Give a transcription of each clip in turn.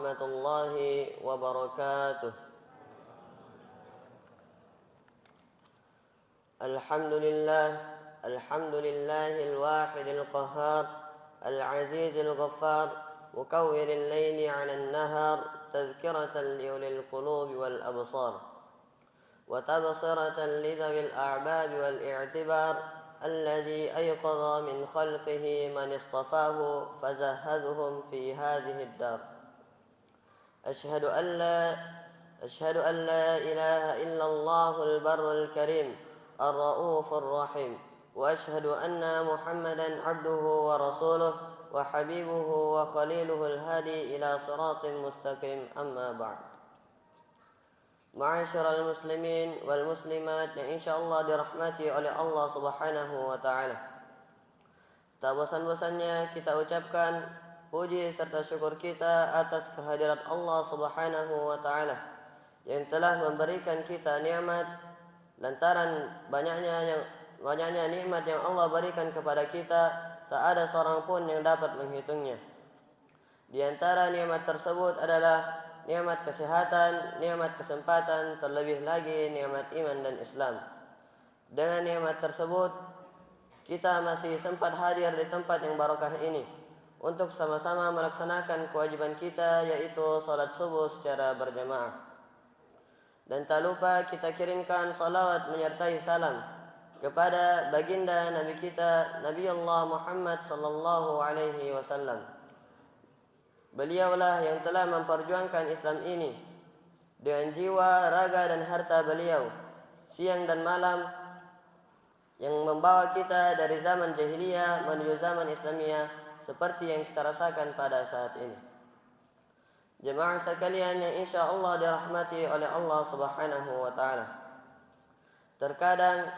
ورحمة الله وبركاته. الحمد لله الواحد القهار العزيز الغفار مكور الليل على النهار تذكرة لأولي القلوب والأبصار وتبصرة لذوي الأعباب والاعتبار الذي أيقظ من خلقه من اصطفاه فزهدهم في هذه الدار. أشهد أن لا إله إلا الله البر الكريم الرؤوف الرحيم، وأشهد أن محمدا عبده ورسوله وحبيبه وخليله الهادي إلى صراط مستقيم. أما بعد. Ma'asyiral muslimin wal muslimat yang insyaallah dirahmati oleh Allah Subhanahu wa taala. Tak bosan-bosannya kita ucapkan puji serta syukur kita atas kehadirat Allah Subhanahu wa taala yang telah memberikan kita nikmat. Lantaran banyaknya nikmat yang Allah berikan kepada kita, tak ada seorang pun yang dapat menghitungnya. Di antara nikmat tersebut adalah nikmat kesehatan, nikmat kesempatan, terlebih lagi nikmat iman dan Islam. Dengan nikmat tersebut, kita masih sempat hadir di tempat yang barakah ini untuk sama-sama melaksanakan kewajiban kita, yaitu salat subuh secara berjamaah. Dan tak lupa kita kirimkan salawat menyertai salam kepada baginda Nabi kita, Nabi Allah Muhammad sallallahu alaihi wasallam. Beliaulah yang telah memperjuangkan Islam ini dengan jiwa, raga dan harta beliau, siang dan malam, yang membawa kita dari zaman jahiliyah menuju zaman Islamiyah seperti yang kita rasakan pada saat ini. Jemaah sekalian yang insyaallah dirahmati oleh Allah Subhanahu wa taala. Terkadang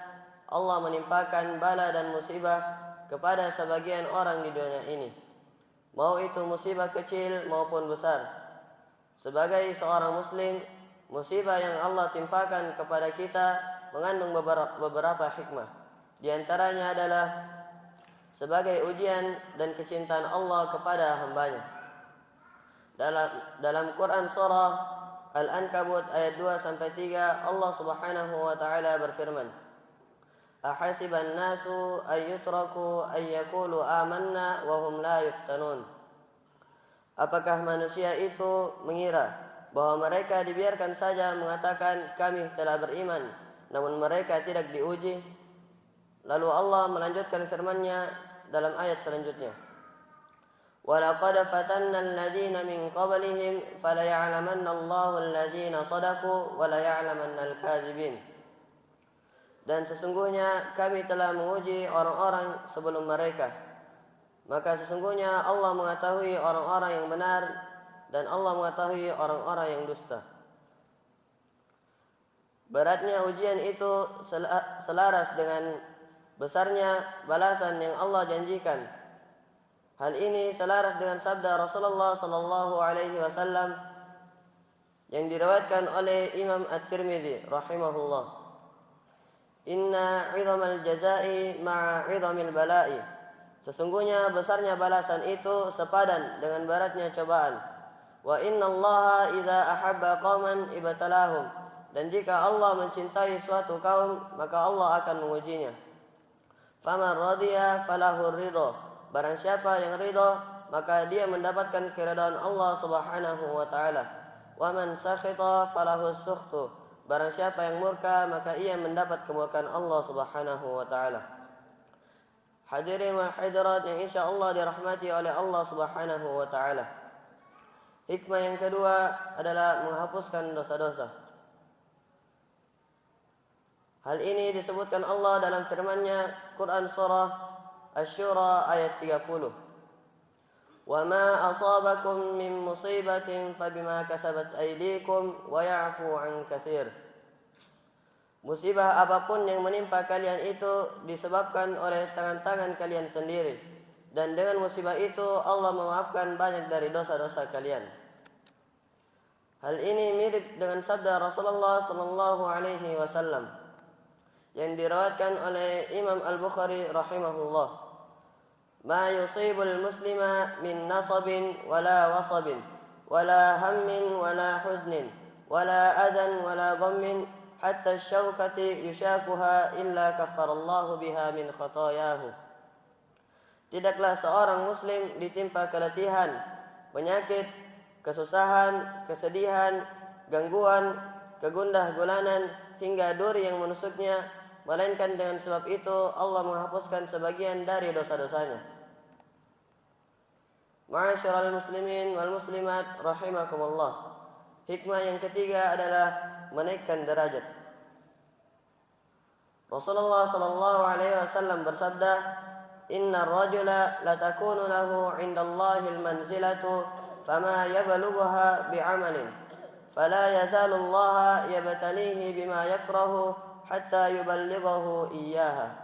Allah menimpakan bala dan musibah kepada sebagian orang di dunia ini, mau itu musibah kecil maupun besar. Sebagai seorang muslim, musibah yang Allah timpakan kepada kita mengandung beberapa hikmah. Di antaranya adalah sebagai ujian dan kecintaan Allah kepada hambanya. Dalam Quran surah Al-Ankabut ayat 2-3 Allah Subhanahu wa taala berfirman, Ahasiban nasu ayyutraku ayyakulu amanna wa hum la yuftanun. Apakah manusia itu mengira bahwa mereka dibiarkan saja mengatakan kami telah beriman, namun mereka tidak diuji? Lalu Allah melanjutkan firman-Nya dalam ayat selanjutnya, وَلَقَدْ فَتَنَّا الَّذِينَ مِنْ قَبْلِهِمْ فَلَيَعْلَمَنَّ اللَّهُ الَّذِينَ صَدَقُوا وَلَيَعْلَمَنَّ الْكَاذِبِينَ. Dan sesungguhnya kami telah menguji orang-orang sebelum mereka, maka sesungguhnya Allah mengetahui orang-orang yang benar dan Allah mengetahui orang-orang yang dusta. Beratnya ujian itu selaras dengan besarnya balasan yang Allah janjikan. Hal ini selaras dengan sabda Rasulullah sallallahu alaihi wasallam yang diriwayatkan oleh Imam At-Tirmidzi rahimahullah. Inna 'idhamal jazaa'i ma'a 'idhamil bala'i. Sesungguhnya besarnya balasan itu sepadan dengan beratnya cobaan. Wa innallaha idza ahabba qauman ibtalahum. Dan jika Allah mencintai suatu kaum, maka Allah akan mengujinya. Faman radiya falahu ridha. Barang siapa yang ridha, maka dia mendapatkan keridhaan Allah Subhanahu wa taala. Wa man sakhita falahu sukhtu. Barang siapa yang murka, maka ia mendapat kemurkaan Allah Subhanahu wa taala. Hadirin wal hadirat yang insyaallah dirahmati oleh Allah Subhanahu wa taala. Hikmah yang kedua adalah menghapuskan dosa-dosa. Hal ini disebutkan Allah dalam firman-Nya Quran surah Asy-Syura ayat 30. Wa ma asabakum min musibatin fabima kasabat aydikum wa ya'fu 'an katsir. Musibah apapun yang menimpa kalian itu disebabkan oleh tangan-tangan kalian sendiri, dan dengan musibah itu Allah memaafkan banyak dari dosa-dosa kalian. Hal ini mirip dengan sabda Rasulullah sallallahu alaihi wasallam yang diriwayatkan oleh Imam Al-Bukhari rahimahullah. Ma yusibul muslima min nasabin wala wasabin ولا هم ولا حزن ولا أذى ولا غم حتى الشوكة يشاكها إلا كفر الله بها من خطاياه. Tidaklah seorang muslim ditimpa keletihan, penyakit, kesusahan, kesedihan, gangguan, kegundah gulanan, hingga duri yang menusuknya, melainkan dengan sebab itu Allah menghapuskan sebagian dari dosa-dosanya. Ma'asyiral muslimin wal muslimat rahimakumullah. Hikmah yang ketiga adalah menaikkan derajat. Rasulullah sallallahu alaihi wasallam bersabda, "Innar rajula latakunu lahu 'indallahil manzilatu fama yablughuha bi'amalin, fala yazalu Allah yabtalihi bima yakrahu hatta yuballighahu iyyaha."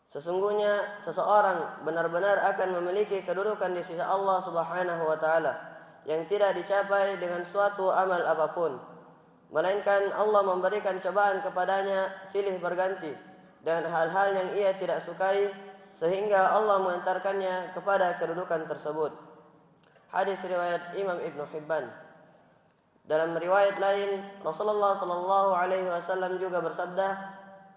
Sesungguhnya seseorang benar-benar akan memiliki kedudukan di sisi Allah Subhanahu wa taala yang tidak dicapai dengan suatu amal apapun, melainkan Allah memberikan cobaan kepadanya silih berganti dengan hal-hal yang ia tidak sukai, sehingga Allah mengantarkannya kepada kedudukan tersebut. Hadis riwayat Imam Ibnu Hibban. Dalam riwayat lain, Rasulullah sallallahu alaihi wasallam juga bersabda,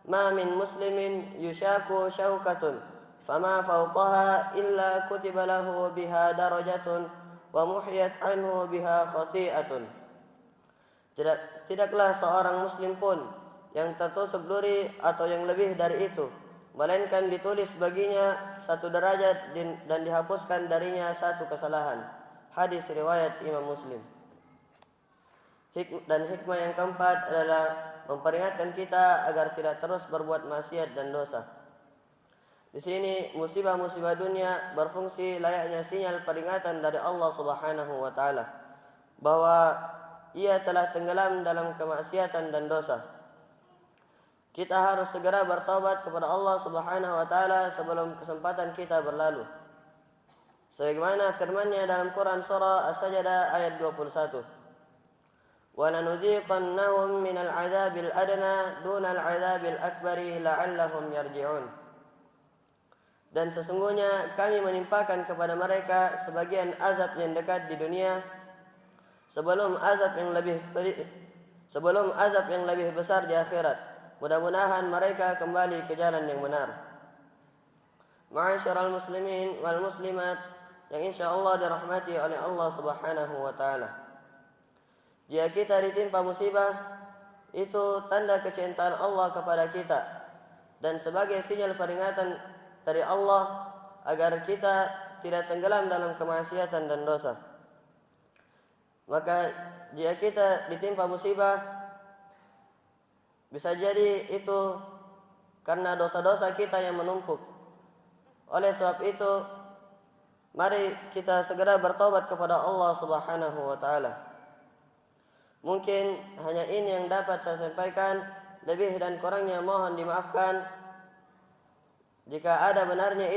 "Ma min muslimin yushaku syaukatun, fama fawqaha illa kutiba lahu biha darajatun, wa muhiyat anhu biha khati'atun." Tidaklah seorang muslim pun yang tertusuk duri atau yang lebih dari itu, melainkan ditulis baginya satu derajat dan dihapuskan darinya satu kesalahan. Hadis riwayat Imam Muslim. Dan hikmah yang keempat adalah memperingatkan kita agar tidak terus berbuat maksiat dan dosa. Di sini musibah-musibah dunia berfungsi layaknya sinyal peringatan dari Allah Subhanahu wa taala bahwa ia telah tenggelam dalam kemaksiatan dan dosa. Kita harus segera bertaubat kepada Allah Subhanahu wa taala sebelum kesempatan kita berlalu. Sebagaimana firman-Nya dalam Quran surah As-Sajdah ayat 21. "Wa lanudziqannahum minal 'adzabil adna dunal 'adzabil akbari la'allahum yarji'un." Dan sesungguhnya kami menimpakan kepada mereka sebagian azab yang dekat di dunia sebelum azab yang lebih besar di akhirat. Mudah-mudahan mereka kembali ke jalan yang benar. Ma'asyiral muslimin wal muslimat yang insyaallah dirahmati oleh Allah Subhanahu wa taala. Jika kita ditimpa musibah, itu tanda kecintaan Allah kepada kita dan sebagai sinyal peringatan dari Allah agar kita tidak tenggelam dalam kemaksiatan dan dosa. Maka jika kita ditimpa musibah, bisa jadi itu karena dosa-dosa kita yang menumpuk. Oleh sebab itu, mari kita segera bertobat kepada Allah Subhanahu wa taala. Mungkin hanya ini yang dapat saya sampaikan, lebih dan kurangnya mohon dimaafkan. Jika ada benarnya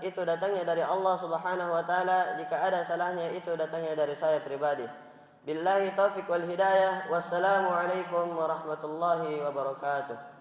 itu datangnya dari Allah Subhanahu wa taala, jika ada salahnya itu datangnya dari saya pribadi. Billahi taufiq wal hidayah. Wassalamu alaikum warahmatullahi wabarakatuh.